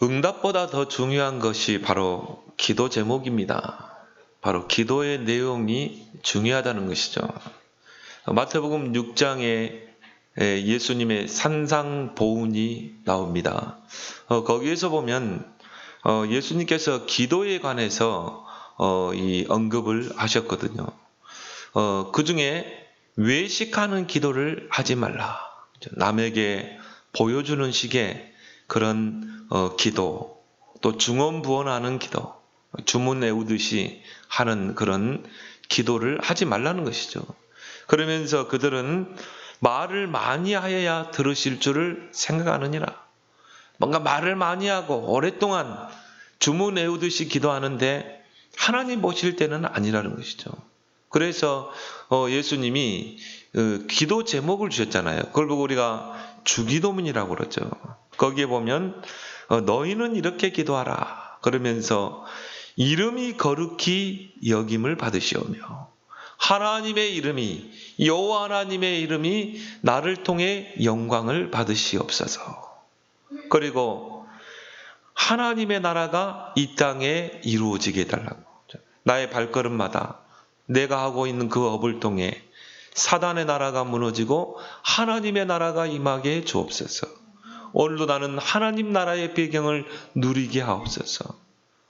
응답보다 더 중요한 것이 바로 기도 제목입니다. 바로 기도의 내용이 중요하다는 것이죠. 마태복음 6장에 예수님의 산상보훈이 나옵니다. 거기에서 보면 예수님께서 기도에 관해서 이 언급을 하셨거든요. 그 중에 외식하는 기도를 하지 말라. 남에게 보여주는 식의 그런 기도, 또 중언부언하는 기도, 주문 외우듯이 하는 그런 기도를 하지 말라는 것이죠. 그러면서 그들은 말을 많이 하여야 들으실 줄을 생각하느니라. 뭔가 말을 많이 하고 오랫동안 주문 외우듯이 기도하는데 하나님 보실 때는 아니라는 것이죠. 그래서 예수님이 기도 제목을 주셨잖아요. 그걸 보고 우리가 주기도문이라고 그러죠. 거기에 보면 너희는 이렇게 기도하라. 그러면서 이름이 거룩히 여김을 받으시오며 하나님의 이름이 여호와 하나님의 이름이 나를 통해 영광을 받으시옵소서. 그리고 하나님의 나라가 이 땅에 이루어지게 해달라고. 나의 발걸음마다 내가 하고 있는 그 업을 통해 사단의 나라가 무너지고 하나님의 나라가 임하게 해 주옵소서. 오늘도 나는 하나님 나라의 배경을 누리게 하옵소서.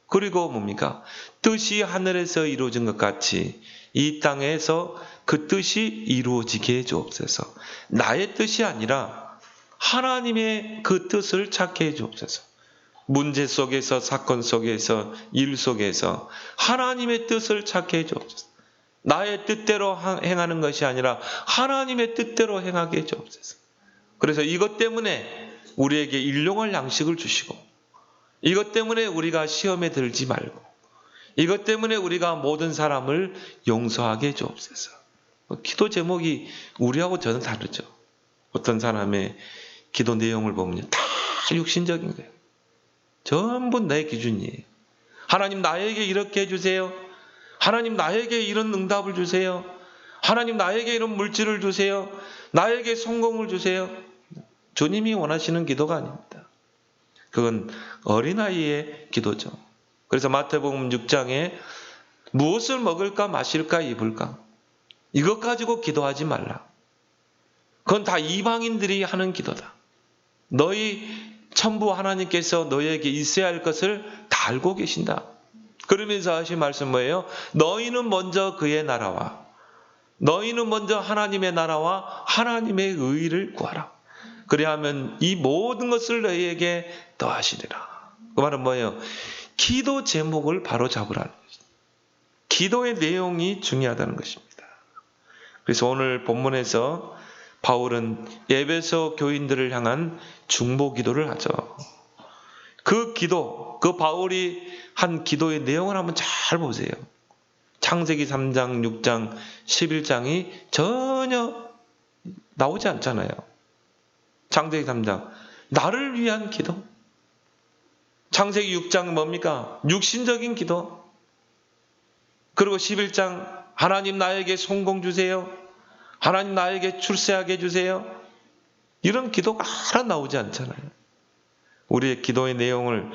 그리고 뭡니까? 뜻이 하늘에서 이루어진 것 같이 이 땅에서 그 뜻이 이루어지게 해 주옵소서. 나의 뜻이 아니라 하나님의 그 뜻을 찾게 해 주옵소서. 문제 속에서, 사건 속에서, 일 속에서 하나님의 뜻을 찾게 해 주옵소서. 나의 뜻대로 행하는 것이 아니라 하나님의 뜻대로 행하게 해 주옵소서. 그래서 이것 때문에 우리에게 일용할 양식을 주시고, 이것 때문에 우리가 시험에 들지 말고, 이것 때문에 우리가 모든 사람을 용서하게 해 주옵소서. 기도 제목이 우리하고 저는 다르죠. 어떤 사람의 기도 내용을 보면 다 육신적인 거예요. 전부 내 기준이에요. 하나님 나에게 이렇게 해주세요. 하나님 나에게 이런 응답을 주세요. 하나님 나에게 이런 물질을 주세요. 나에게 성공을 주세요. 주님이 원하시는 기도가 아닙니다. 그건 어린아이의 기도죠. 그래서 마태복음 6장에 무엇을 먹을까 마실까 입을까 이것 가지고 기도하지 말라. 그건 다 이방인들이 하는 기도다. 너희 천부 하나님께서 너희에게 있어야 할 것을 다 알고 계신다. 그러면서 하신 말씀 뭐예요? 너희는 먼저 그의 나라와 너희는 먼저 하나님의 나라와 하나님의 의의를 구하라. 그래야하면 이 모든 것을 너희에게 더하시리라. 그 말은 뭐예요? 기도 제목을 바로 잡으라는 것입니다. 기도의 내용이 중요하다는 것입니다. 그래서 오늘 본문에서 바울은 에베소 교인들을 향한 중보 기도를 하죠. 그 기도, 그 바울이 한 기도의 내용을 한번 잘 보세요. 창세기 3장, 6장, 11장이 전혀 나오지 않잖아요. 창세기 3장, 나를 위한 기도. 창세기 6장 뭡니까? 육신적인 기도. 그리고 11장, 하나님 나에게 성공 주세요. 하나님 나에게 출세하게 해주세요. 이런 기도가 하나 나오지 않잖아요. 우리의 기도의 내용을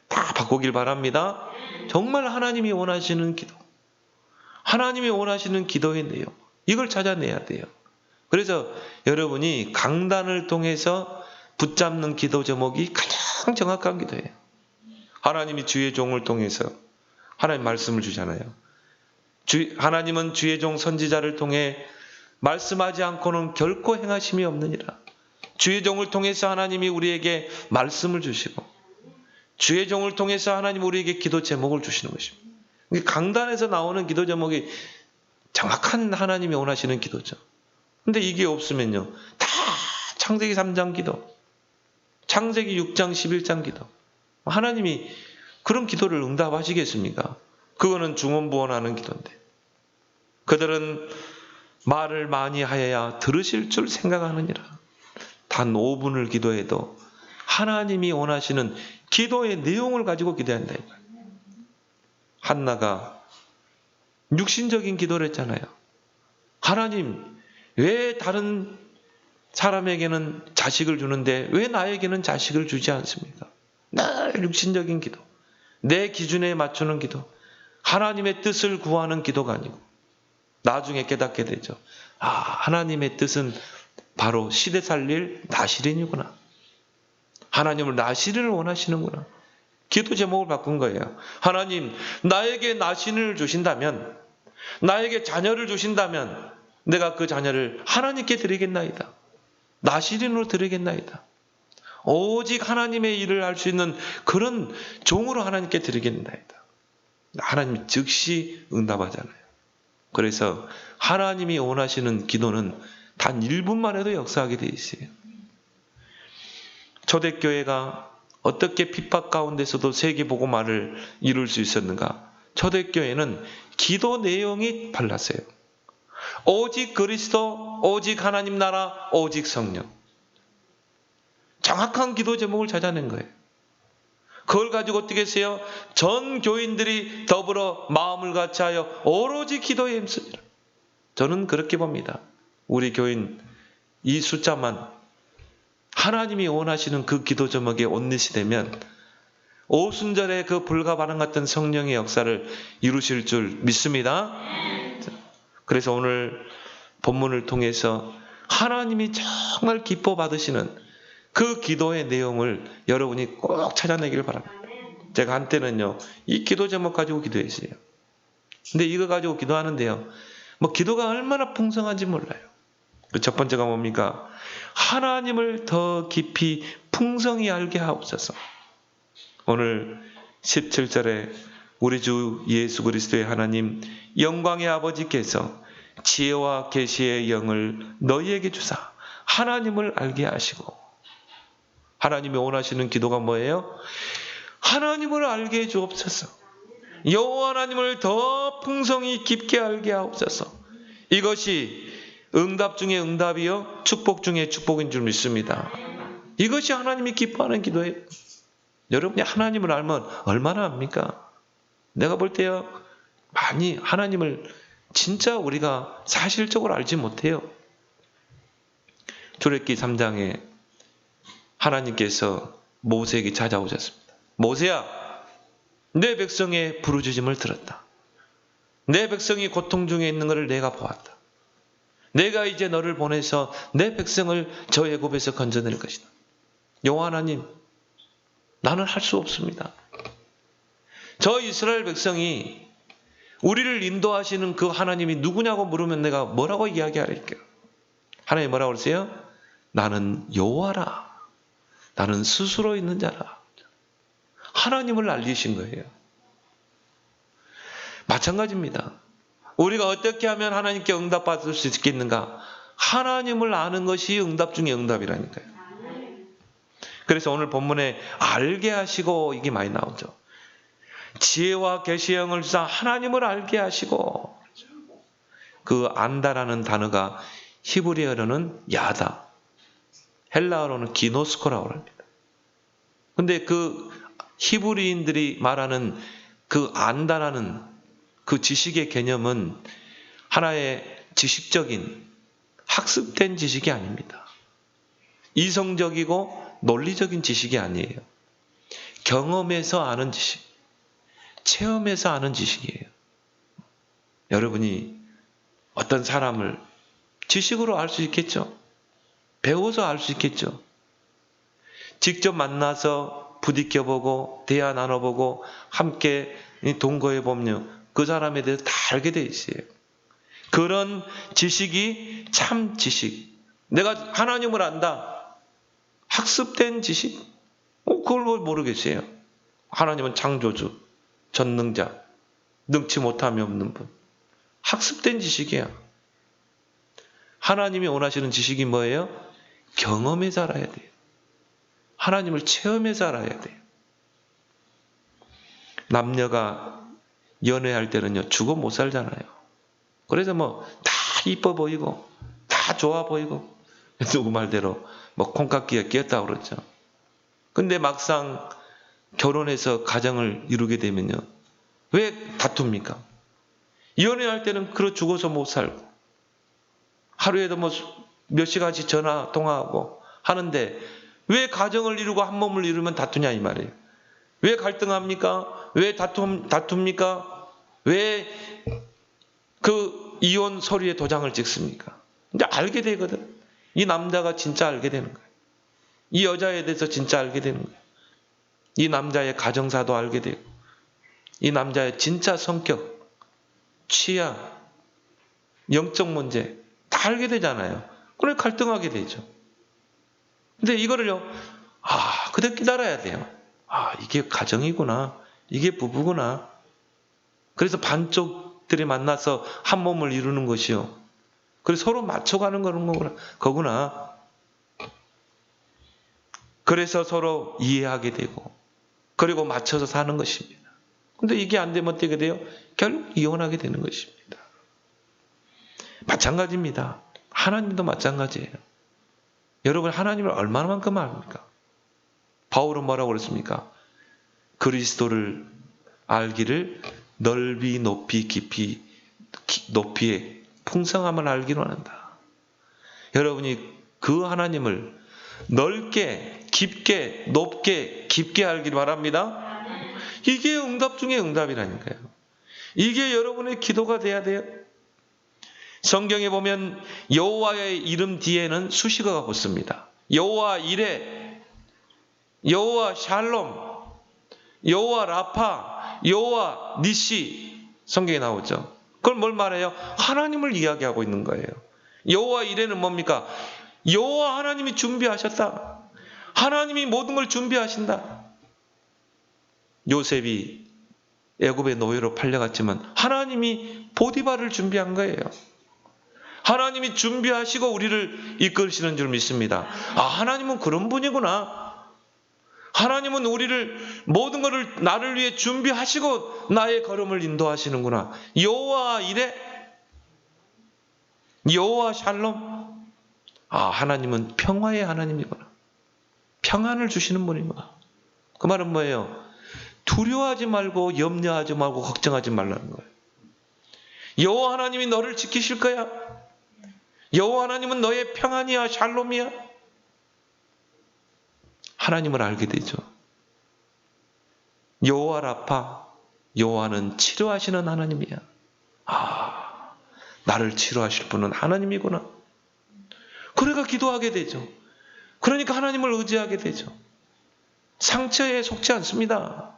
다 바꾸길 바랍니다. 정말 하나님이 원하시는 기도. 하나님이 원하시는 기도의 내용. 이걸 찾아내야 돼요. 그래서 여러분이 강단을 통해서 붙잡는 기도 제목이 가장 정확한 기도예요. 하나님이 주의 종을 통해서 하나님 말씀을 주잖아요. 하나님은 주의 종 선지자를 통해 말씀하지 않고는 결코 행하심이 없느니라. 주의 종을 통해서 하나님이 우리에게 말씀을 주시고 주의 종을 통해서 하나님 우리에게 기도 제목을 주시는 것입니다. 강단에서 나오는 기도 제목이 정확한 하나님이 원하시는 기도죠. 근데 이게 없으면요. 다 창세기 3장 기도, 창세기 6장 11장 기도. 하나님이 그런 기도를 응답하시겠습니까? 그거는 중언부언하는 기도인데. 그들은 말을 많이 하여야 들으실 줄 생각하느니라. 단 5분을 기도해도 하나님이 원하시는 기도의 내용을 가지고 기도해야 한다. 한나가 육신적인 기도를 했잖아요. 하나님, 왜 다른 사람에게는 자식을 주는데 왜 나에게는 자식을 주지 않습니까? 늘 육신적인 기도, 내 기준에 맞추는 기도, 하나님의 뜻을 구하는 기도가 아니고 나중에 깨닫게 되죠. 하나님의 뜻은 바로 시대 살릴 나시린이구나. 하나님을 나시린을 원하시는구나. 기도 제목을 바꾼 거예요. 하나님, 나에게 나시린을 주신다면, 나에게 자녀를 주신다면 내가 그 자녀를 하나님께 드리겠나이다. 나시린으로 드리겠나이다. 오직 하나님의 일을 할 수 있는 그런 종으로 하나님께 드리겠나이다. 하나님 즉시 응답하잖아요. 그래서 하나님이 원하시는 기도는 단 1분만 해도 역사하게 돼 있어요. 초대교회가 어떻게 핍박 가운데서도 세계복음화를 이룰 수 있었는가? 초대교회는 기도 내용이 달랐어요. 오직 그리스도, 오직 하나님 나라, 오직 성령. 정확한 기도 제목을 찾아낸 거예요. 그걸 가지고 어떻게 했어요? 전 교인들이 더불어 마음을 같이하여 오로지 기도에 힘쓰리라. 저는 그렇게 봅니다. 우리 교인 이 숫자만 하나님이 원하시는 그 기도 제목에 온닛이 되면 오순절에 그 불과 반응 같은 성령의 역사를 이루실 줄 믿습니다. 그래서 오늘 본문을 통해서 하나님이 정말 기뻐 받으시는 그 기도의 내용을 여러분이 꼭 찾아내길 바랍니다. 제가 한때는요, 이 기도 제목 가지고 기도했어요. 근데 이거 가지고 기도하는데요, 기도가 얼마나 풍성한지 몰라요. 그 첫 번째가 뭡니까? 하나님을 더 깊이 풍성히 알게 하옵소서. 오늘 17절에 우리 주 예수 그리스도의 하나님 영광의 아버지께서 지혜와 계시의 영을 너희에게 주사 하나님을 알게 하시고, 하나님이 원하시는 기도가 뭐예요? 하나님을 알게 해 주옵소서. 여호와 하나님을 더 풍성히 깊게 알게 하옵소서. 이것이 응답 중에 응답이요, 축복 중에 축복인 줄 믿습니다. 이것이 하나님이 기뻐하는 기도예요. 여러분이 하나님을 알면 얼마나 압니까? 내가 볼 때요, 많이 하나님을 진짜 우리가 사실적으로 알지 못해요. 출애굽기 3장에 하나님께서 모세에게 찾아오셨습니다. 모세야, 내 백성의 부르짖음을 들었다. 내 백성이 고통 중에 있는 것을 내가 보았다. 내가 이제 너를 보내서 내 백성을 저 애굽에서 건져낼 것이다. 여호와 하나님, 나는 할 수 없습니다. 저 이스라엘 백성이 우리를 인도하시는 그 하나님이 누구냐고 물으면 내가 뭐라고 이야기할까요? 하나님 뭐라고 그러세요? 나는 여호와라. 나는 스스로 있는 자라. 하나님을 알리신 거예요. 마찬가지입니다. 우리가 어떻게 하면 하나님께 응답받을 수 있겠는가? 하나님을 아는 것이 응답 중에 응답이라니까요. 그래서 오늘 본문에 알게 하시고 이게 많이 나오죠. 지혜와 계시의 영을 주사 하나님을 알게 하시고, 그 안다라는 단어가 히브리어로는 야다, 헬라어로는 기노스코라고 합니다. 근데 그 히브리인들이 말하는 그 안다라는 그 지식의 개념은 하나의 지식적인 학습된 지식이 아닙니다. 이성적이고 논리적인 지식이 아니에요. 경험에서 아는 지식, 체험에서 아는 지식이에요. 여러분이 어떤 사람을 지식으로 알 수 있겠죠? 배워서 알 수 있겠죠? 직접 만나서 부딪혀보고 대화 나눠보고 함께 동거해보면 그 사람에 대해서 다 알게 돼 있어요. 그런 지식이 참 지식. 내가 하나님을 안다. 학습된 지식? 그걸 모르겠어요. 하나님은 창조주, 전능자, 능치 못함이 없는 분. 학습된 지식이야. 하나님이 원하시는 지식이 뭐예요? 경험에서 알아야 돼요. 하나님을 체험해서 알아야 돼요. 남녀가 연애할 때는요, 죽어 못 살잖아요. 그래서 다 이뻐 보이고, 다 좋아 보이고, 누구 말대로 콩깍지에 끼었다고 그러죠. 근데 막상 결혼해서 가정을 이루게 되면요, 왜 다툽니까? 연애할 때는 죽어서 못 살고, 하루에도 몇 시간씩 전화 통화하고 하는데 왜 가정을 이루고 한 몸을 이루면 다투냐 이 말이에요. 왜 갈등합니까? 왜 다툽니까? 왜 그 이혼 서류에 도장을 찍습니까? 이제 알게 되거든. 이 남자가 진짜 알게 되는 거예요. 이 여자에 대해서 진짜 알게 되는 거예요. 이 남자의 가정사도 알게 되고, 이 남자의 진짜 성격, 취향, 영적 문제 다 알게 되잖아요. 그래 갈등하게 되죠. 근데 이거를요, 그대 깨달아야 돼요. 이게 가정이구나. 이게 부부구나. 그래서 반쪽들이 만나서 한 몸을 이루는 것이요. 그래서 서로 맞춰가는 거구나. 그래서 서로 이해하게 되고, 그리고 맞춰서 사는 것입니다. 근데 이게 안 되면 어떻게 돼요? 결국 이혼하게 되는 것입니다. 마찬가지입니다. 하나님도 마찬가지예요. 여러분 하나님을 얼마만큼 압니까? 바울은 뭐라고 그랬습니까? 그리스도를 알기를 넓이 높이 깊이 높이에 풍성함을 알기로 한다. 여러분이 그 하나님을 넓게 깊게 높게 깊게 알기를 바랍니다. 이게 응답 중에 응답이라니까요. 이게 여러분의 기도가 돼야 돼요. 성경에 보면 여호와의 이름 뒤에는 수식어가 붙습니다. 여호와 이레, 여호와 샬롬, 여호와 라파, 여호와 니시 성경에 나오죠. 그걸 뭘 말해요? 하나님을 이야기하고 있는 거예요. 여호와 이레는 뭡니까? 여호와 하나님이 준비하셨다. 하나님이 모든 걸 준비하신다. 요셉이 애굽의 노예로 팔려갔지만 하나님이 보디발을 준비한 거예요. 하나님이 준비하시고 우리를 이끌시는 줄 믿습니다. 하나님은 그런 분이구나. 하나님은 우리를 모든 것을 나를 위해 준비하시고 나의 걸음을 인도하시는구나. 여호와 이레, 여호와 샬롬. 하나님은 평화의 하나님이구나. 평안을 주시는 분이구나. 그 말은 뭐예요? 두려워하지 말고 염려하지 말고 걱정하지 말라는 거예요. 여호와 하나님이 너를 지키실 거야. 여호와 하나님은 너의 평안이야, 샬롬이야. 하나님을 알게 되죠. 여호와 라파, 여호와는 치료하시는 하나님이야. 나를 치료하실 분은 하나님이구나. 그러니까 기도하게 되죠. 그러니까 하나님을 의지하게 되죠. 상처에 속지 않습니다.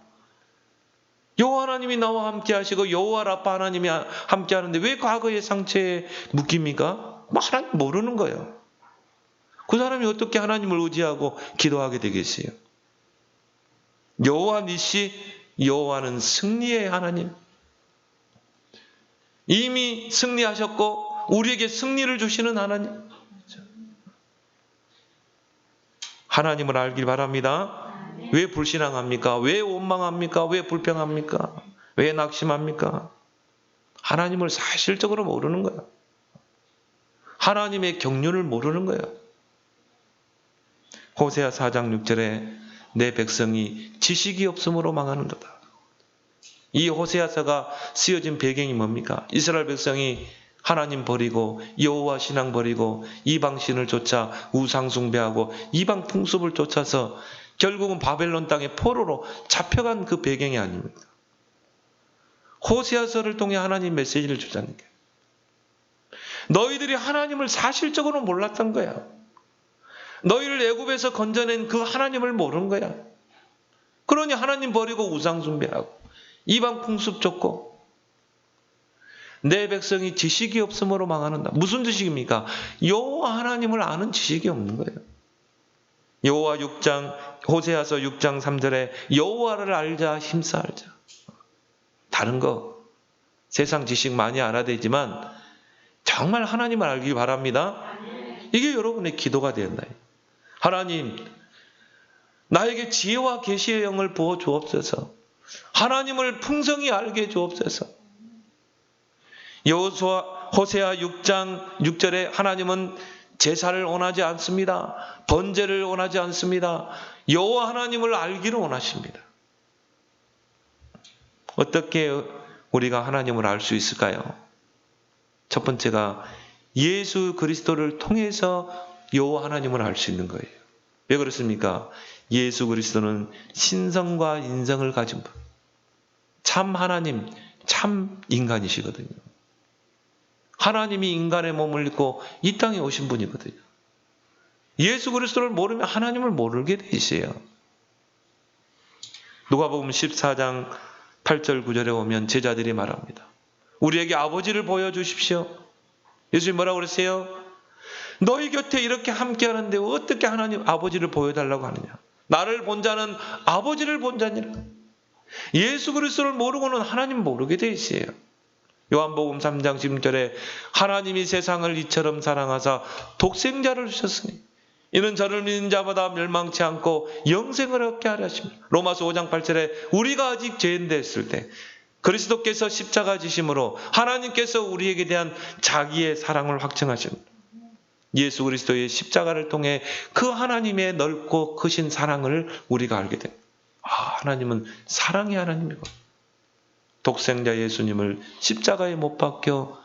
여호와 하나님이 나와 함께 하시고 여호와 라파 하나님이 함께 하는데 왜 과거의 상처에 묶입니까? 하나님 모르는 거예요. 그 사람이 어떻게 하나님을 의지하고 기도하게 되겠어요? 여호와 니시, 여호와는 승리의 하나님. 이미 승리하셨고 우리에게 승리를 주시는 하나님. 하나님을 알길 바랍니다. 왜 불신앙합니까? 왜 원망합니까? 왜 불평합니까? 왜 낙심합니까? 하나님을 사실적으로 모르는 거야. 하나님의 경륜을 모르는 거야. 호세아 4장 6절에 내 백성이 지식이 없음으로 망하는도다. 이 호세아서가 쓰여진 배경이 뭡니까? 이스라엘 백성이 하나님 버리고 여호와 신앙 버리고 이방 신을 쫓아 우상 숭배하고 이방 풍습을 쫓아서 결국은 바벨론 땅의 포로로 잡혀간 그 배경이 아닙니까? 호세아서를 통해 하나님 메시지를 주자는 거예요. 너희들이 하나님을 사실적으로 몰랐던 거야. 너희를 애굽에서 건져낸 그 하나님을 모르는 거야. 그러니 하나님 버리고 우상 숭배하고 이방 풍습 쫓고 내 백성이 지식이 없음으로 망하는다. 무슨 지식입니까? 여호와 하나님을 아는 지식이 없는 거예요. 호세아서 6장 3절에 여호와를 알자 힘써 알자. 다른 거 세상 지식 많이 알아야 되지만 정말 하나님을 알길 바랍니다. 이게 여러분의 기도가 된다. 하나님, 나에게 지혜와 계시의 영을 부어 주옵소서. 하나님을 풍성히 알게 주옵소서. 호세아 6장 6절에 하나님은 제사를 원하지 않습니다. 번제를 원하지 않습니다. 여호와 하나님을 알기를 원하십니다. 어떻게 우리가 하나님을 알 수 있을까요? 첫 번째가 예수 그리스도를 통해서 여호와 하나님을 알 수 있는 거예요. 왜 그렇습니까? 예수 그리스도는 신성과 인성을 가진 분, 참 하나님, 참 인간이시거든요. 하나님이 인간의 몸을 입고 이 땅에 오신 분이거든요. 예수 그리스도를 모르면 하나님을 모르게 돼 있어요. 누가복음 14장 8절 9절에 보면 제자들이 말합니다. 우리에게 아버지를 보여주십시오. 예수님 뭐라고 그랬어요? 너희 곁에 이렇게 함께하는데 어떻게 하나님 아버지를 보여달라고 하느냐. 나를 본 자는 아버지를 본 자니라. 예수 그리스도를 모르고는 하나님 모르게 돼 있어요. 요한복음 3장 16절에 하나님이 세상을 이처럼 사랑하사 독생자를 주셨으니 이는 저를 믿는 자마다 멸망치 않고 영생을 얻게 하려 하십니다. 로마서 5장 8절에 우리가 아직 죄인 됐을 때 그리스도께서 십자가 지심으로 하나님께서 우리에게 대한 자기의 사랑을 확증하십니다. 예수 그리스도의 십자가를 통해 그 하나님의 넓고 크신 사랑을 우리가 알게 됩니다. 하나님은 사랑의 하나님이고 독생자 예수님을 십자가에 못 박혀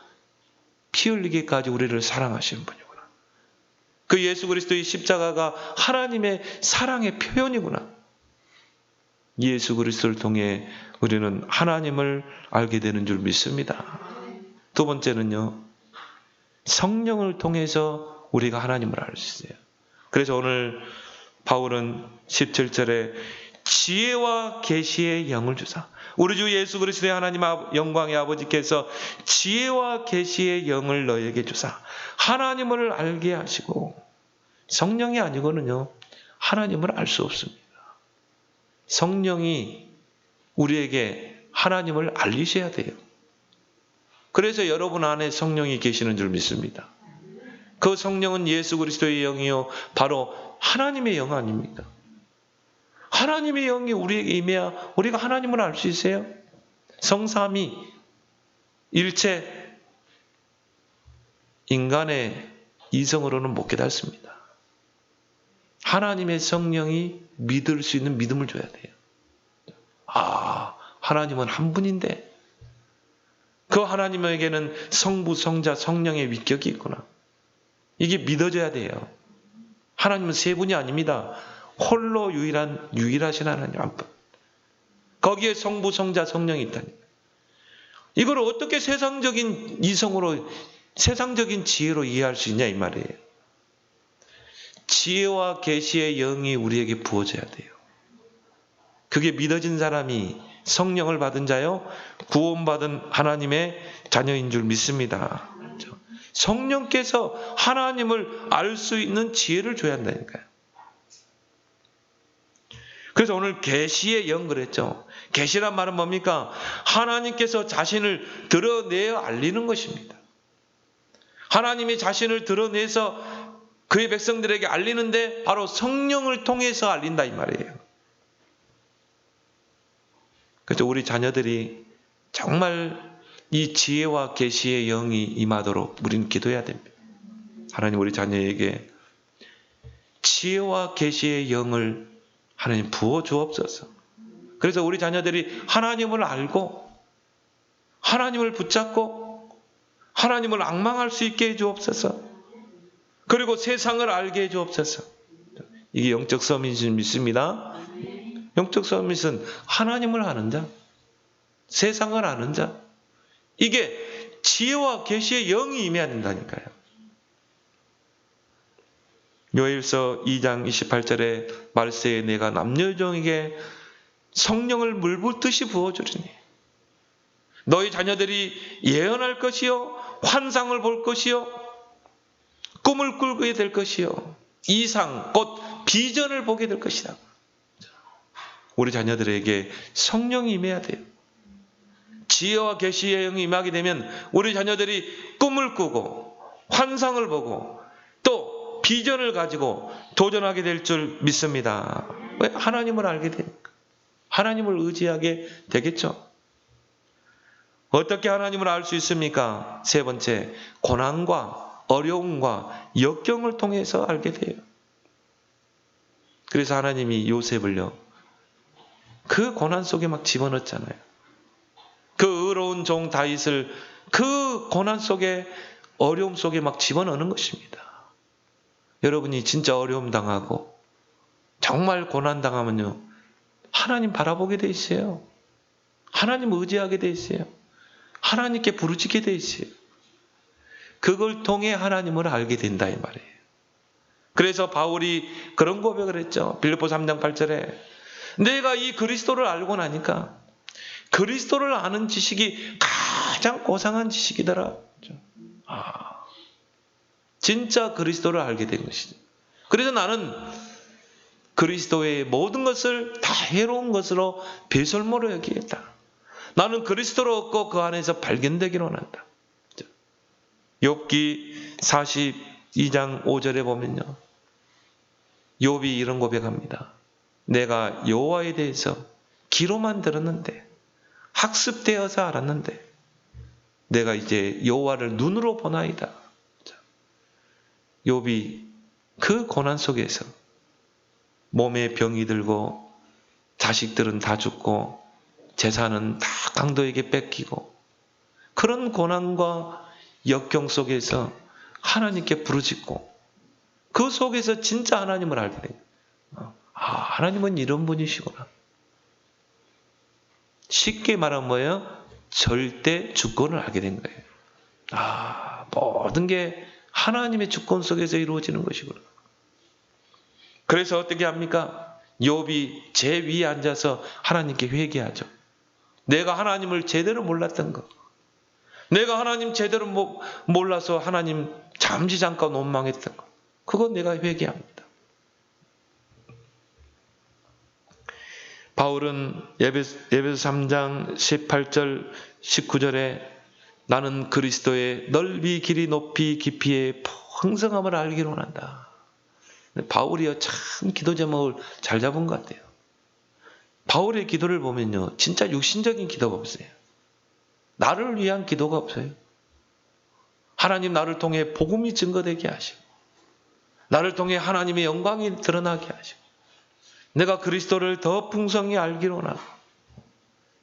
피 흘리기까지 우리를 사랑하시는 분이구나. 그 예수 그리스도의 십자가가 하나님의 사랑의 표현이구나. 예수 그리스도를 통해 우리는 하나님을 알게 되는 줄 믿습니다. 두 번째는요, 성령을 통해서 우리가 하나님을 알 수 있어요. 그래서 오늘 바울은 17절에 지혜와 계시의 영을 주사, 우리 주 예수 그리스도의 하나님 영광의 아버지께서 지혜와 계시의 영을 너에게 주사 하나님을 알게 하시고, 성령이 아니고는요 하나님을 알 수 없습니다. 성령이 우리에게 하나님을 알리셔야 돼요. 그래서 여러분 안에 성령이 계시는 줄 믿습니다. 그 성령은 예수 그리스도의 영이요 바로 하나님의 영 아닙니까? 하나님의 영이 우리에게 임해야 우리가 하나님을 알 수 있어요. 성삼위 일체 인간의 이성으로는 못 깨닫습니다. 하나님의 성령이 믿을 수 있는 믿음을 줘야 돼요. 하나님은 한 분인데 그 하나님에게는 성부, 성자, 성령의 위격이 있구나. 이게 믿어져야 돼요. 하나님은 세 분이 아닙니다. 홀로 유일하신 하나님 한 분. 거기에 성부, 성자, 성령이 있다니. 이걸 어떻게 세상적인 이성으로, 세상적인 지혜로 이해할 수 있냐 이 말이에요. 지혜와 계시의 영이 우리에게 부어져야 돼요. 그게 믿어진 사람이 성령을 받은 자요 구원받은 하나님의 자녀인 줄 믿습니다. 성령께서 하나님을 알 수 있는 지혜를 줘야 한다니까요. 그래서 오늘 계시의 영 그랬죠. 계시란 말은 뭡니까? 하나님께서 자신을 드러내어 알리는 것입니다. 하나님이 자신을 드러내서 그의 백성들에게 알리는데 바로 성령을 통해서 알린다 이 말이에요. 그래서 우리 자녀들이 정말 이 지혜와 계시의 영이 임하도록 우리는 기도해야 됩니다. 하나님 우리 자녀에게 지혜와 계시의 영을 하나님 부어 주옵소서. 그래서 우리 자녀들이 하나님을 알고 하나님을 붙잡고 하나님을 앙망할 수 있게 해 주옵소서. 그리고 세상을 알게 해 주옵소서. 이게 영적 서밋인 믿습니다. 영적 서밋은 하나님을 아는 자, 세상을 아는 자. 이게 지혜와 계시의 영이 임해야 된다니까요. 요엘서 2장 28절에 말세에 내가 남녀종에게 성령을 물붓듯이 부어주리니 너희 자녀들이 예언할 것이요 환상을 볼 것이요 꿈을 꾸게 될 것이요 이상 곧 비전을 보게 될 것이다. 우리 자녀들에게 성령이 임해야 돼요. 지혜와 계시의 영이 임하게 되면 우리 자녀들이 꿈을 꾸고 환상을 보고 또 비전을 가지고 도전하게 될 줄 믿습니다. 왜? 하나님을 알게 되니까. 하나님을 의지하게 되겠죠. 어떻게 하나님을 알 수 있습니까? 세 번째, 고난과 어려움과 역경을 통해서 알게 돼요. 그래서 하나님이 요셉을요, 그 고난 속에 막 집어넣었잖아요. 그 의로운 종 다윗을 그 고난 속에, 어려움 속에 막 집어넣는 것입니다. 여러분이 진짜 어려움 당하고 정말 고난당하면요, 하나님 바라보게 돼 있어요. 하나님 의지하게 돼 있어요. 하나님께 부르짖게 돼 있어요. 그걸 통해 하나님을 알게 된다 이 말이에요. 그래서 바울이 그런 고백을 했죠. 빌립보 3장 8절에 내가 이 그리스도를 알고 나니까 그리스도를 아는 지식이 가장 고상한 지식이더라. 진짜 그리스도를 알게 된 것이죠. 그래서 나는 그리스도의 모든 것을 다 해로운 것으로 배설물로 여기겠다. 나는 그리스도를 얻고 그 안에서 발견되기로 한다. 욥기 42장 5절에 보면요, 욥이 이런 고백합니다. 내가 여호와에 대해서 귀로만 들었는데 학습되어서 알았는데 내가 이제 여호와를 눈으로 보나이다. 욥이 그 고난 속에서 몸에 병이 들고 자식들은 다 죽고 재산은 다 강도에게 뺏기고 그런 고난과 역경 속에서 하나님께 부르짖고 그 속에서 진짜 하나님을 알게 돼요. 하나님은 이런 분이시구나. 쉽게 말하면 뭐예요? 절대 주권을 알게 된 거예요. 모든 게 하나님의 주권 속에서 이루어지는 것이구나. 그래서 어떻게 합니까? 욥이 제 위에 앉아서 하나님께 회개하죠. 내가 하나님을 제대로 몰랐던 거. 내가 하나님 제대로 몰라서 하나님 잠시 잠깐 원망했던 거. 그거 내가 회개합니다. 바울은 에베소 3장 18절 19절에 나는 그리스도의 넓이 길이 높이 깊이의 풍성함을 알기로 원한다. 바울이요 참 기도 제목을 잘 잡은 것 같아요. 바울의 기도를 보면요 진짜 육신적인 기도가 없어요. 나를 위한 기도가 없어요. 하나님 나를 통해 복음이 증거되게 하시고 나를 통해 하나님의 영광이 드러나게 하시고 내가 그리스도를 더 풍성히 알기로 원하고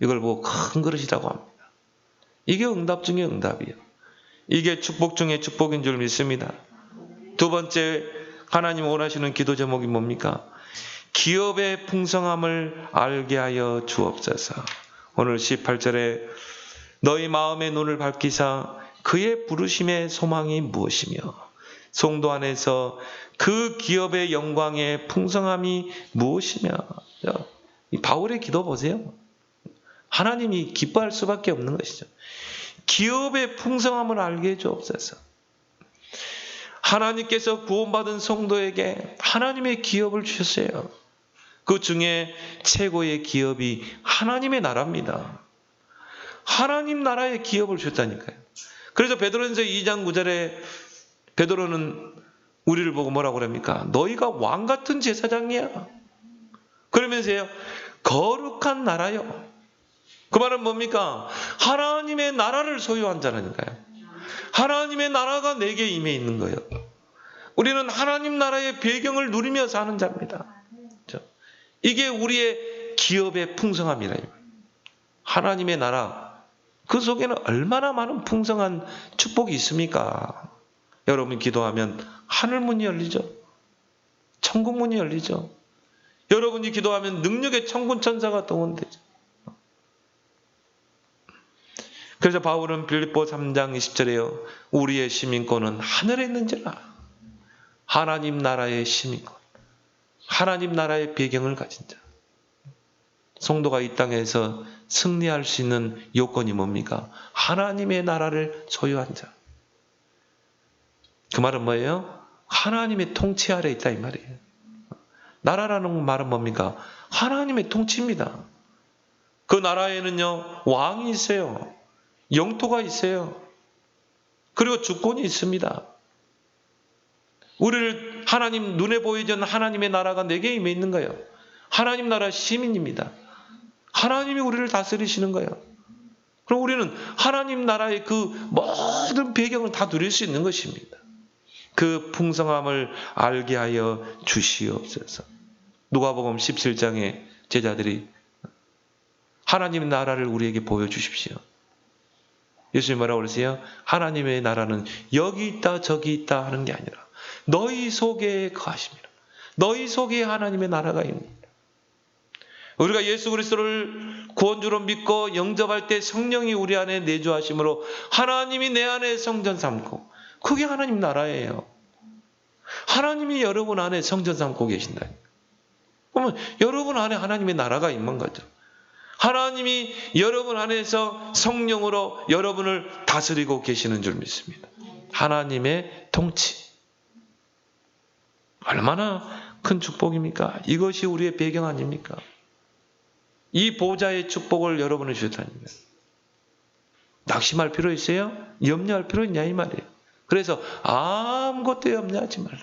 이걸 보고 큰 그릇이라고 합니다. 이게 응답 중에 응답이에요. 이게 축복 중에 축복인 줄 믿습니다. 두 번째 하나님 원하시는 기도 제목이 뭡니까? 기업의 풍성함을 알게 하여 주옵소서. 오늘 18절에 너희 마음의 눈을 밝히사 그의 부르심의 소망이 무엇이며 성도 안에서 그 기업의 영광의 풍성함이 무엇이며. 이 바울의 기도 보세요. 하나님이 기뻐할 수밖에 없는 것이죠. 기업의 풍성함을 알게 해주옵소서. 하나님께서 구원받은 성도에게 하나님의 기업을 주셨어요. 그 중에 최고의 기업이 하나님의 나라입니다. 하나님 나라의 기업을 주셨다니까요. 그래서 베드로전서 2장 9절에 베드로는 우리를 보고 뭐라고 그럽니까? 너희가 왕 같은 제사장이야. 그러면서요, 거룩한 나라요. 그 말은 뭡니까? 하나님의 나라를 소유한 자라니까요. 하나님의 나라가 내게 임해 있는 거예요. 우리는 하나님 나라의 배경을 누리며 사는 자입니다. 이게 우리의 기업의 풍성함이라. 하나님의 나라, 그 속에는 얼마나 많은 풍성한 축복이 있습니까? 여러분 기도하면 하늘문이 열리죠. 천국문이 열리죠. 여러분이 기도하면 능력의 천군 천사가 동원되죠. 그래서 바울은 빌립보 3장 20절에요. 우리의 시민권은 하늘에 있는지라. 하나님 나라의 시민권. 하나님 나라의 배경을 가진 자. 성도가 이 땅에서 승리할 수 있는 요건이 뭡니까? 하나님의 나라를 소유한 자. 그 말은 뭐예요? 하나님의 통치 아래 있다 이 말이에요. 나라라는 말은 뭡니까? 하나님의 통치입니다. 그 나라에는요 왕이 있어요. 영토가 있어요. 그리고 주권이 있습니다. 우리를 하나님 눈에 보이지 않는 하나님의 나라가 내게 임해 있는 거예요. 하나님 나라 시민입니다. 하나님이 우리를 다스리시는 거예요. 그럼 우리는 하나님 나라의 그 모든 배경을 다 누릴 수 있는 것입니다. 그 풍성함을 알게 하여 주시옵소서. 누가복음 17장에 제자들이 하나님의 나라를 우리에게 보여주십시오. 예수님 뭐라고 그러세요? 하나님의 나라는 여기 있다 저기 있다 하는 게 아니라 너희 속에 거하십니다. 너희 속에 하나님의 나라가 있느니라. 우리가 예수 그리스도를 구원주로 믿고 영접할 때 성령이 우리 안에 내주하심으로 하나님이 내 안에 성전 삼고, 그게 하나님 나라예요. 하나님이 여러분 안에 성전 삼고 계신다. 그러면 여러분 안에 하나님의 나라가 있는 거죠. 하나님이 여러분 안에서 성령으로 여러분을 다스리고 계시는 줄 믿습니다. 하나님의 통치. 얼마나 큰 축복입니까? 이것이 우리의 배경 아닙니까? 이 보좌의 축복을 여러분이 주셨다니까. 낙심할 필요 있어요? 염려할 필요 있냐 이 말이에요. 그래서 아무것도 염려하지 말라.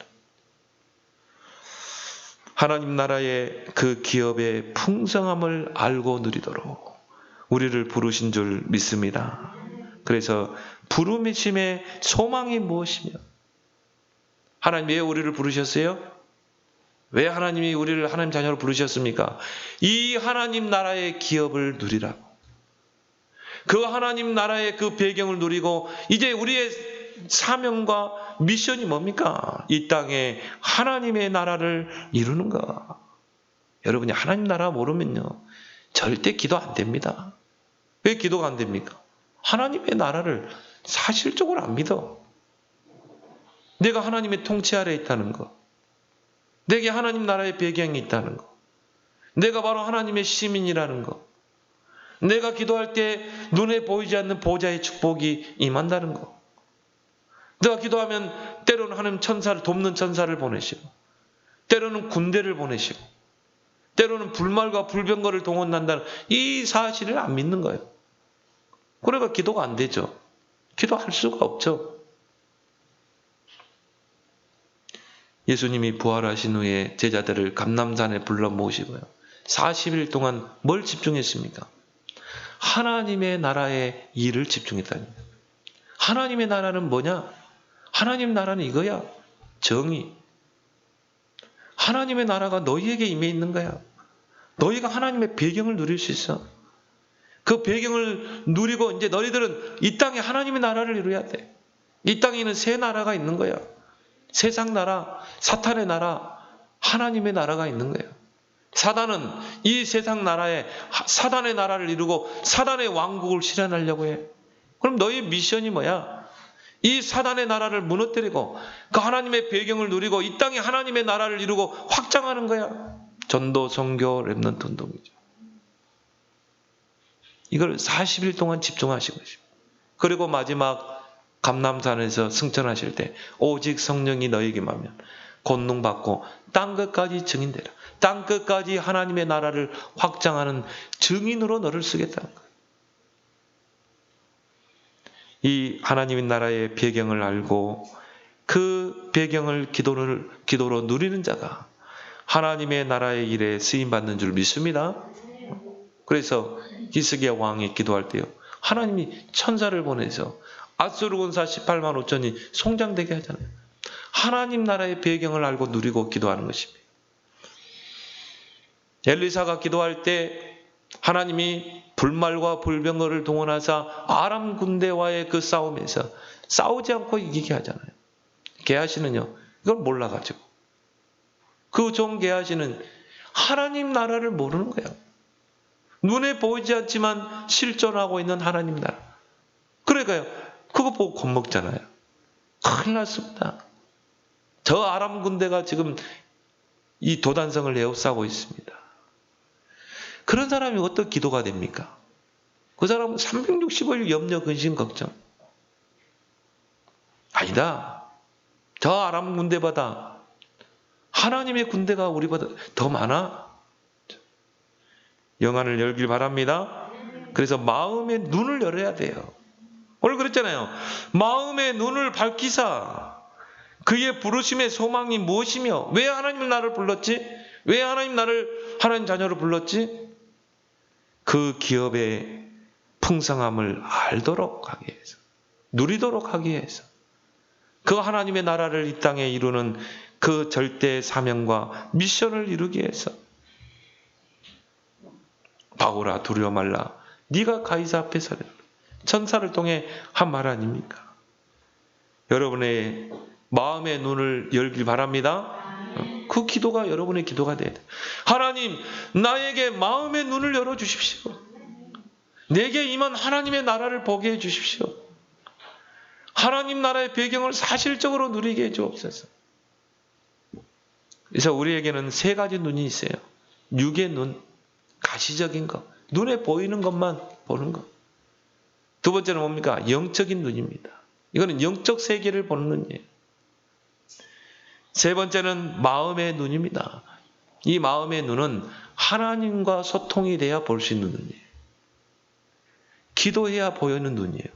하나님 나라의 그 기업의 풍성함을 알고 누리도록 우리를 부르신 줄 믿습니다. 그래서 부르심의 소망이 무엇이며, 하나님 왜 우리를 부르셨어요? 왜 하나님이 우리를 하나님 자녀로 부르셨습니까? 이 하나님 나라의 기업을 누리라고. 그 하나님 나라의 그 배경을 누리고, 이제 우리의 사명과 미션이 뭡니까? 이 땅에 하나님의 나라를 이루는 거. 여러분이 하나님 나라 모르면요, 절대 기도 안 됩니다. 왜 기도가 안 됩니까? 하나님의 나라를 사실적으로 안 믿어. 내가 하나님의 통치 아래 있다는 거, 내게 하나님 나라의 배경이 있다는 거, 내가 바로 하나님의 시민이라는 거, 내가 기도할 때 눈에 보이지 않는 보좌의 축복이 임한다는 거, 내가 기도하면 때로는 하나님 천사를, 돕는 천사를 보내시고, 때로는 군대를 보내시고, 때로는 불말과 불병거를 동원한다는 이 사실을 안 믿는 거예요. 그러니까 기도가 안 되죠. 기도할 수가 없죠. 예수님이 부활하신 후에 제자들을 감람산에 불러 모시고요, 40일 동안 뭘 집중했습니까? 하나님의 나라의 일을 집중했다니. 하나님의 나라는 뭐냐? 하나님 나라는 이거야. 정의. 하나님의 나라가 너희에게 임해 있는 거야. 너희가 하나님의 배경을 누릴 수 있어. 그 배경을 누리고 이제 너희들은 이 땅에 하나님의 나라를 이루어야 돼. 이 땅에 있는 새 나라가 있는 거야. 세상 나라, 사탄의 나라, 하나님의 나라가 있는 거예요. 사단은 이 세상 나라에 사단의 나라를 이루고 사단의 왕국을 실현하려고 해. 그럼 너희 미션이 뭐야? 이 사단의 나라를 무너뜨리고 그 하나님의 배경을 누리고 이 땅에 하나님의 나라를 이루고 확장하는 거야. 전도, 선교, 렘넌트 운동이죠. 이걸 40일 동안 집중하시고 있습니다. 그리고 마지막 감람산에서 승천하실 때 오직 성령이 너에게 임하면 권능받고 땅끝까지 증인되라. 땅끝까지 하나님의 나라를 확장하는 증인으로 너를 쓰겠다는 거예요. 이 하나님의 나라의 배경을 알고 그 배경을 기도로 누리는 자가 하나님의 나라의 일에 쓰임받는 줄 믿습니다. 그래서 히스기야 왕이 기도할 때요, 하나님이 천사를 보내서 아수르 군사 18만 5천이 송장되게 하잖아요. 하나님 나라의 배경을 알고 누리고 기도하는 것입니다. 엘리사가 기도할 때 하나님이 불말과 불병거를 동원하사 아람 군대와의 그 싸움에서 싸우지 않고 이기게 하잖아요. 게하시는요, 이걸 몰라가지고 그 종 게하시는 하나님 나라를 모르는 거예요. 눈에 보이지 않지만 실존하고 있는 하나님 나라. 그러니까요, 그거 보고 겁먹잖아요. 큰일 났습니다. 저 아람 군대가 지금 이 도단성을 에워싸고 있습니다. 그런 사람이 어떤 기도가 됩니까? 그 사람은 365일 염려, 근심, 걱정. 아니다. 저 아람 군대보다 하나님의 군대가 우리보다 더 많아. 영안을 열길 바랍니다. 그래서 마음의 눈을 열어야 돼요. 오늘 그랬잖아요. 마음의 눈을 밝히사 그의 부르심의 소망이 무엇이며 왜 하나님 나를 불렀지? 왜 하나님 나를 하나님 자녀로 불렀지? 그 기업의 풍성함을 알도록 하기 위해서, 누리도록 하기 위해서, 그 하나님의 나라를 이 땅에 이루는 그 절대 사명과 미션을 이루기 위해서. 바울아 두려워 말라. 네가 가이사 앞에 서라. 천사를 통해 한 말 아닙니까? 여러분의 마음의 눈을 열길 바랍니다. 그 기도가 여러분의 기도가 돼야 돼. 하나님, 나에게 마음의 눈을 열어주십시오. 내게 임한 하나님의 나라를 보게 해주십시오. 하나님 나라의 배경을 사실적으로 누리게 해주옵소서. 그래서 우리에게는 세 가지 눈이 있어요. 육의 눈, 가시적인 것, 눈에 보이는 것만 보는 것. 두 번째는 뭡니까? 영적인 눈입니다. 이거는 영적 세계를 보는 눈이에요. 세 번째는 마음의 눈입니다. 이 마음의 눈은 하나님과 소통이 돼야 볼 수 있는 눈이에요. 기도해야 보이는 눈이에요.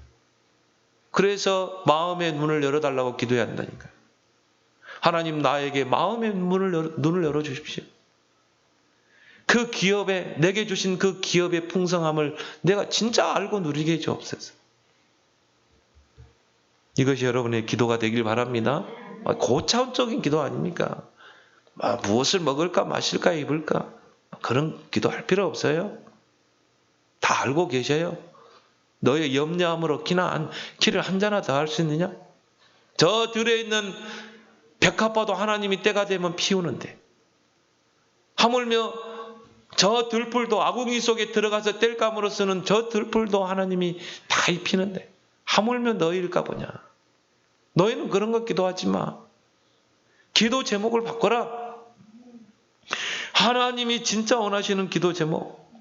그래서 마음의 눈을 열어달라고 기도해야 한다니까요. 하나님, 나에게 마음의 눈을 열어주십시오. 그 기업에, 내게 주신 그 기업의 풍성함을 내가 진짜 알고 누리게 해주옵소서. 이것이 여러분의 기도가 되길 바랍니다. 고차원적인 기도 아닙니까? 무엇을 먹을까, 마실까, 입을까? 그런 기도할 필요 없어요. 다 알고 계셔요. 너의 염려함으로 키를 한 잔이나 더 할 수 있느냐? 저 들에 있는 백합화도 하나님이 때가 되면 피우는데, 하물며 저 들풀도 아궁이 속에 들어가서 뗄감으로 쓰는 저 들풀도 하나님이 다 입히는데, 하물며 너희일까 보냐? 너희는 그런 거 기도하지 마. 기도 제목을 바꿔라. 하나님이 진짜 원하시는 기도 제목.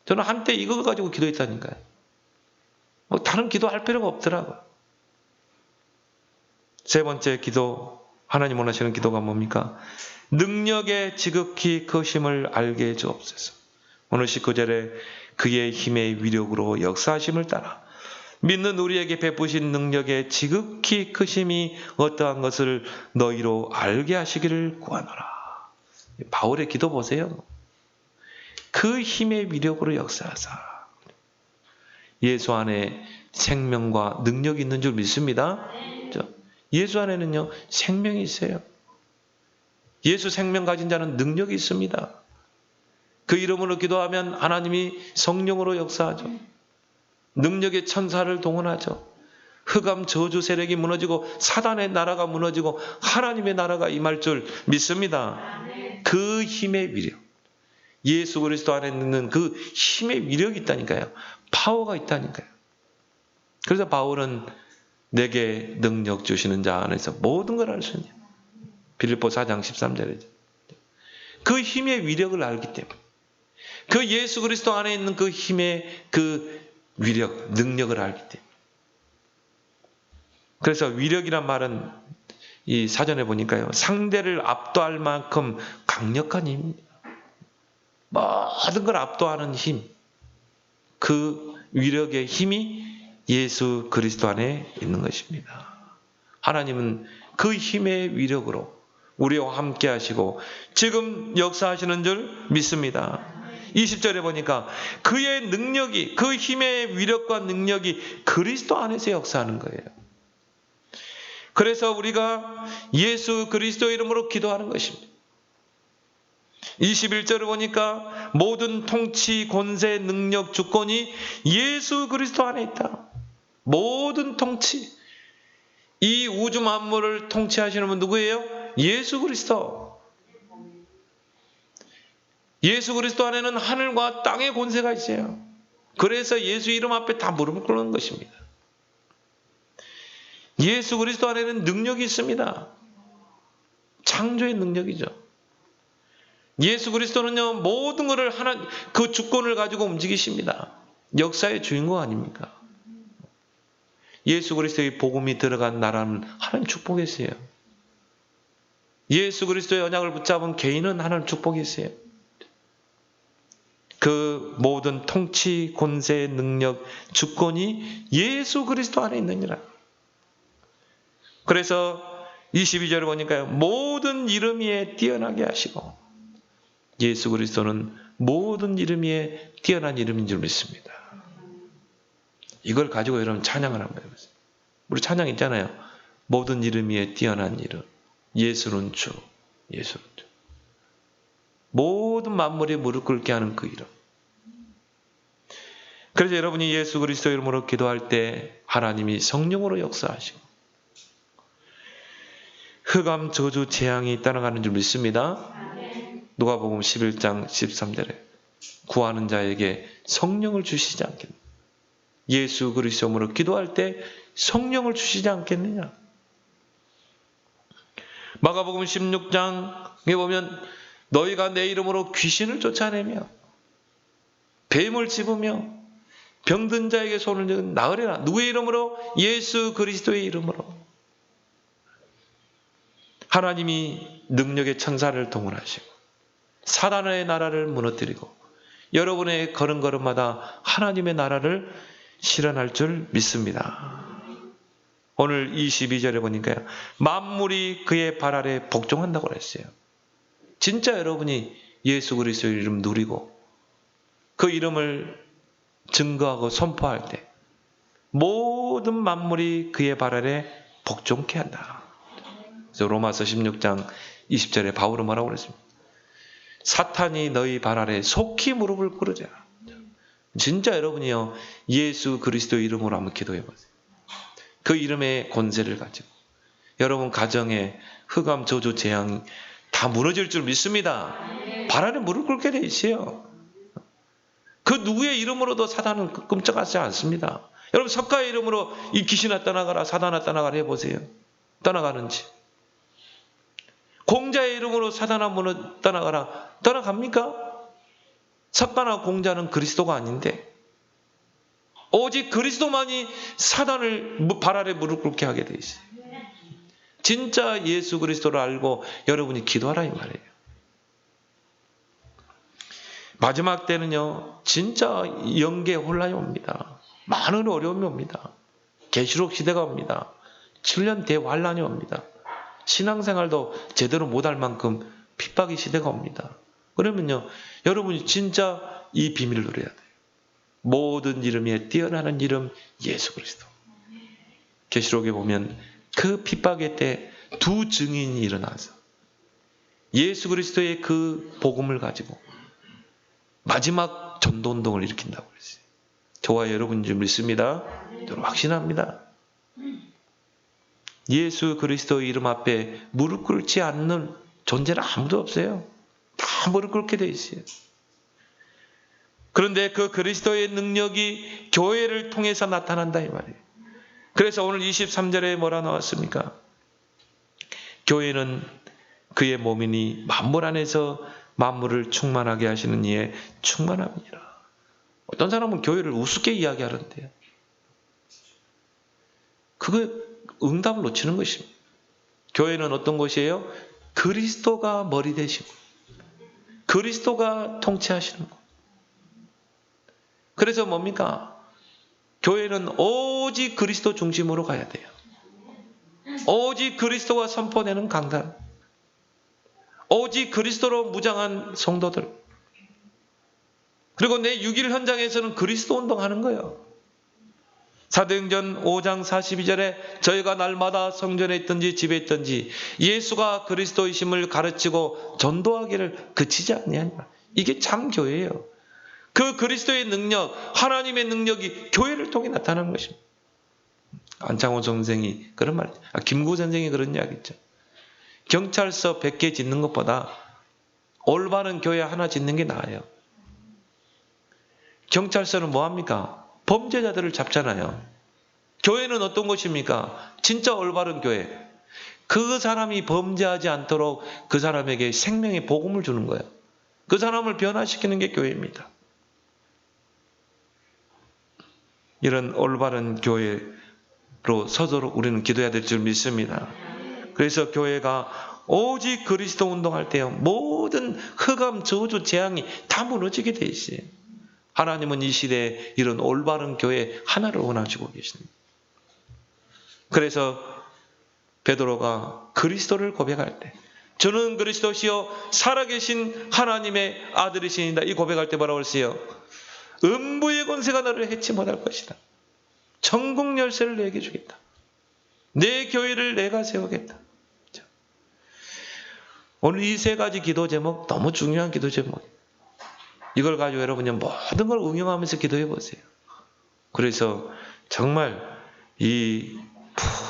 저는 한때 이거 가지고 기도했다니까요. 다른 기도할 필요가 없더라고요. 세 번째 기도, 하나님 원하시는 기도가 뭡니까? 능력의 지극히 크심을 알게 해주옵소서. 오늘 19절에 그의 힘의 위력으로 역사하심을 따라 믿는 우리에게 베푸신 능력의 지극히 크심이 어떠한 것을 너희로 알게 하시기를 구하노라. 바울의 기도 보세요. 그 힘의 위력으로 역사하사. 예수 안에 생명과 능력이 있는 줄 믿습니다. 예수 안에는요, 생명이 있어요. 예수 생명 가진 자는 능력이 있습니다. 그 이름으로 기도하면 하나님이 성령으로 역사하죠. 능력의 천사를 동원하죠. 흑암 저주 세력이 무너지고 사단의 나라가 무너지고 하나님의 나라가 임할 줄 믿습니다. 그 힘의 위력, 예수 그리스도 안에 있는 그 힘의 위력이 있다니까요. 파워가 있다니까요. 그래서 바울은 내게 능력 주시는 자 안에서 모든 걸 할 수 있냐. 빌립보 4장 13절이죠. 그 힘의 위력을 알기 때문에, 그 예수 그리스도 안에 있는 그 힘의 그 위력, 능력을 알기 때문에. 그래서 위력이란 말은 이 사전에 보니까요, 상대를 압도할 만큼 강력한 힘입니다. 모든 걸 압도하는 힘, 그 위력의 힘이 예수 그리스도 안에 있는 것입니다. 하나님은 그 힘의 위력으로 우리와 함께 하시고 지금 역사하시는 줄 믿습니다. 20절에 보니까 그의 능력이, 그 힘의 위력과 능력이 그리스도 안에서 역사하는 거예요. 그래서 우리가 예수 그리스도 이름으로 기도하는 것입니다. 21절을 보니까 모든 통치, 권세, 능력, 주권이 예수 그리스도 안에 있다. 모든 통치, 이 우주 만물을 통치하시는 분 누구예요? 예수 그리스도. 예수 그리스도 안에는 하늘과 땅의 권세가 있어요. 그래서 예수 이름 앞에 다 무릎을 꿇는 것입니다. 예수 그리스도 안에는 능력이 있습니다. 창조의 능력이죠. 예수 그리스도는요, 모든 것을 그 주권을 가지고 움직이십니다. 역사의 주인공 아닙니까? 예수 그리스도의 복음이 들어간 나라는 하나님 축복이었어요. 예수 그리스도의 언약을 붙잡은 개인은 하나님 축복이었어요. 그 모든 통치, 권세, 능력, 주권이 예수 그리스도 안에 있느니라. 그래서 22절을 보니까요, 모든 이름 위에 뛰어나게 하시고, 예수 그리스도는 모든 이름 위에 뛰어난 이름인 줄 믿습니다. 이걸 가지고 여러분 찬양을 한번 해보세요. 우리 찬양 있잖아요. 모든 이름 위에 뛰어난 이름. 예수는 주. 예수는 주. 모든 만물이 무릎 꿇게 하는 그 이름. 그래서 여러분이 예수 그리스도 이름으로 기도할 때 하나님이 성령으로 역사하시고 흑암 저주 재앙이 따라가는 줄 믿습니다. 누가복음 11장 13절에 구하는 자에게 성령을 주시지 않겠느냐. 예수 그리스도로 기도할 때 성령을 주시지 않겠느냐. 마가복음 16장에 보면 너희가 내 이름으로 귀신을 쫓아내며 뱀을 집으며 병든 자에게 손을 나으리라. 누구의 이름으로? 예수 그리스도의 이름으로. 하나님이 능력의 천사를 동원하시고 사단의 나라를 무너뜨리고 여러분의 걸음걸음마다 하나님의 나라를 실현할 줄 믿습니다. 오늘 22절에 보니까요. 만물이 그의 발 아래 복종한다고 그랬어요. 진짜 여러분이 예수 그리스도의 이름 누리고 그 이름을 증거하고 선포할 때 모든 만물이 그의 발 아래 복종케 한다. 그래서 로마서 16장 20절에 바울은 뭐라고 그랬습니까? 사탄이 너희 발 아래 속히 무릎을 꿇으랴. 진짜 여러분이요 예수 그리스도 이름으로 한번 기도해 보세요. 그 이름의 권세를 가지고 여러분 가정에 흑암 저주 재앙 다 무너질 줄 믿습니다. 발 아래 무릎 꿇게 돼 있어요. 그 누구의 이름으로도 사단은 끔찍하지 않습니다. 여러분 석가의 이름으로 이 귀신아 떠나가라 사단아 떠나가라 해보세요. 떠나가는지. 공자의 이름으로 사단아 떠나가라. 떠나갑니까? 석가나 공자는 그리스도가 아닌데 오직 그리스도만이 사단을 발 아래 무릎 꿇게 하게 돼 있어요. 진짜 예수 그리스도를 알고 여러분이 기도하라 이 말이에요. 마지막 때는요. 진짜 영계 혼란이 옵니다. 많은 어려움이 옵니다. 계시록 시대가 옵니다. 7년 대환란이 옵니다. 신앙생활도 제대로 못할 만큼 핍박의 시대가 옵니다. 그러면요. 여러분이 진짜 이 비밀을 누려야 돼요. 모든 이름 위에 뛰어나는 이름 예수 그리스도. 계시록에 보면 그 핍박의 때 두 증인이 일어나서 예수 그리스도의 그 복음을 가지고 마지막 전도운동을 일으킨다고 그랬어요. 저와 여러분인 줄 믿습니다. 여러분 확신합니다. 예수 그리스도의 이름 앞에 무릎 꿇지 않는 존재는 아무도 없어요. 다 무릎 꿇게 돼 있어요. 그런데 그 그리스도의 능력이 교회를 통해서 나타난다 이 말이에요. 그래서 오늘 23절에 뭐라 나왔습니까? 교회는 그의 몸이니 만물 안에서 만물을 충만하게 하시는 이의 충만함이니라. 어떤 사람은 교회를 우습게 이야기하는데요. 그거 응답을 놓치는 것입니다. 교회는 어떤 것이에요? 그리스도가 머리 되시고 그리스도가 통치하시는 것. 그래서 뭡니까? 교회는 오직 그리스도 중심으로 가야 돼요. 오직 그리스도가 선포되는 강단. 오직 그리스도로 무장한 성도들. 그리고 내 6일 현장에서는 그리스도 운동하는 거예요. 사도행전 5장 42절에 저희가 날마다 성전에 있든지 집에 있든지 예수가 그리스도이심을 가르치고 전도하기를 그치지 않느냐. 이게 참 교회예요. 그 그리스도의 능력, 하나님의 능력이 교회를 통해 나타나는 것입니다. 안창호 선생이 그런 말, 김구 선생이 그런 이야기 있죠. 경찰서 100개 짓는 것보다 올바른 교회 하나 짓는 게 나아요. 경찰서는 뭐합니까? 범죄자들을 잡잖아요. 교회는 어떤 것입니까? 진짜 올바른 교회. 그 사람이 범죄하지 않도록 그 사람에게 생명의 복음을 주는 거예요. 그 사람을 변화시키는 게 교회입니다. 이런 올바른 교회로 서도록 우리는 기도해야 될 줄 믿습니다. 그래서 교회가 오직 그리스도 운동할 때요. 모든 흑암, 저주, 재앙이 다 무너지게 돼 있어요. 하나님은 이 시대에 이런 올바른 교회 하나를 원하시고 계십니다. 그래서 베드로가 그리스도를 고백할 때 저는 그리스도시요 살아계신 하나님의 아들이시니다. 이 고백할 때 뭐라고 했어요? 음부의 권세가 너를 해치 못할 것이다. 천국 열쇠를 내게 주겠다. 내 교회를 내가 세우겠다. 오늘 이 세 가지 기도 제목 너무 중요한 기도 제목. 이걸 가지고 여러분이 모든 걸 응용하면서 기도해 보세요. 그래서 정말 이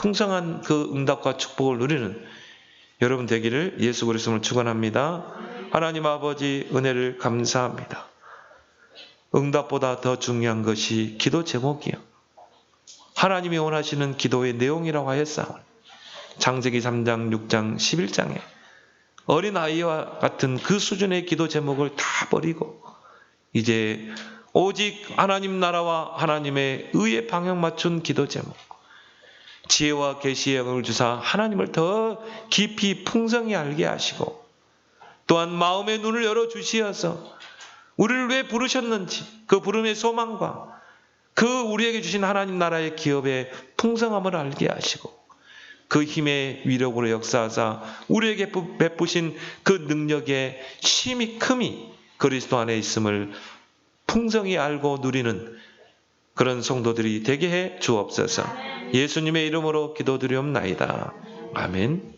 풍성한 그 응답과 축복을 누리는 여러분 되기를 예수 그리스도로 축원합니다. 하나님 아버지 은혜를 감사합니다. 응답보다 더 중요한 것이 기도 제목이요. 하나님이 원하시는 기도의 내용이라고 하였사오니 창세기 3장, 6장, 11장에 어린아이와 같은 그 수준의 기도 제목을 다 버리고 이제 오직 하나님 나라와 하나님의 의에 방향 맞춘 기도 제목, 지혜와 계시의 영을 주사 하나님을 더 깊이 풍성히 알게 하시고 또한 마음의 눈을 열어주시어서 우리를 왜 부르셨는지 그 부름의 소망과 그 우리에게 주신 하나님 나라의 기업의 풍성함을 알게 하시고 그 힘의 위력으로 역사하사 우리에게 베푸신 그 능력의 심히 큼이 그리스도 안에 있음을 풍성히 알고 누리는 그런 성도들이 되게 해 주옵소서. 예수님의 이름으로 기도드리옵나이다. 아멘.